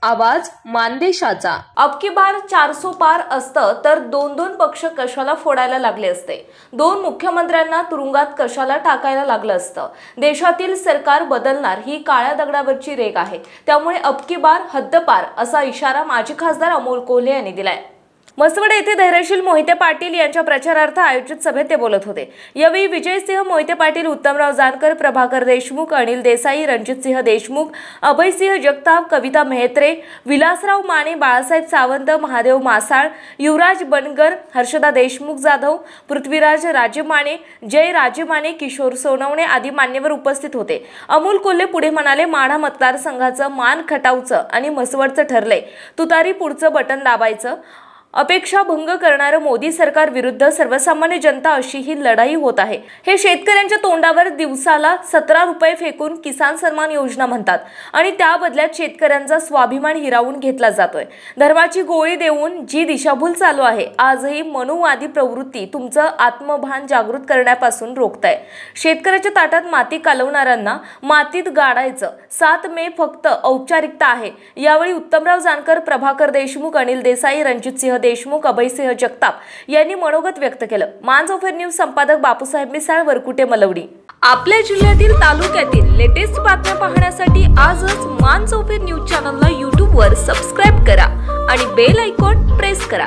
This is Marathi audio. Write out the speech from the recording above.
आवाज मानदेशाचा। अब की बार 400 पार असतं तर दोन पक्ष कशाला फोडायला लागले असते, दोन मुख्यमंत्र्यांना तुरुंगात कशाला टाकायला लागलं असतं। देशातील सरकार बदलणार ही काळ्या दगडावरची रेघ आहे, त्यामुळे अब की बार हद्दपार असा इशारा माजी खासदार अमोल कोल्हे यांनी दिलाय। मसवड येथे धैर्यशील मोहिते पाटील यांच्या प्रचारार्थ आयोजित सभेत ते बोलत होते। यावेळी विजयसिंह मोहिते पाटील, उत्तमराव जानकर, प्रभाकर देशमुख, अनिल देसाई, रणजितसिंह देशमुख, अभयसिंह जगताप, कविता मेहत्रे, विलासराव माने, बाळासाहेब सावंत, महादेव मासाळ, युवराज बनगर, हर्षदा देशमुख जाधव, पृथ्वीराज राजेमाने, जय राजेमाने, किशोर सोनवणे आदी मान्यवर उपस्थित होते। अमोल कोल्हे पुढे म्हणाले, माढा मतदारसंघाचं मान खटावचं आणि मसवडचं ठरलंय, तुतारी पुढचं बटन दाबायचं। अपेक्षा भंग करणारं मोदी सरकार विरुद्ध सर्वसामान्य जनता अशी ही लढाई होत आहे। हे शेतकऱ्यांच्या तोंडावर दिवसाला 17 रुपये फेकून किसान सन्मान योजना म्हणतात आणि त्या बदल्यात शेतकऱ्यांचा स्वाभिमान हिरावून घेतला जातोय। धर्माची गोळी देऊन जी दिशाभूल चालू आहे, आजही मनुवादी प्रवृत्ती तुमचं आत्मभान जागृत करण्यापासून रोखताय। शेतकऱ्याच्या ताटात माती कालवणाऱ्यांना मातीत गाडायचं। 7 मे फक्त औपचारिकता आहे। यावेळी उत्तमराव जानकर, प्रभाकर देशमुख, अनिल देसाई, रणजितसिंह देशमुख, अभयसिंह जगताप यांनी मनोगत व्यक्त केलं। मानसोफर न्यूज संपादक बापूसाहेब मिसाळ, वरकुटे, मलवडी। आपल्या जिल्ह्यातील तालुक्यातील लेटेस्ट बातम्या पाहण्यासाठी आजच मानसोफर न्यूज चॅनलला YouTube वर सबस्क्राइब करा आणि बेल आयकॉन प्रेस करा।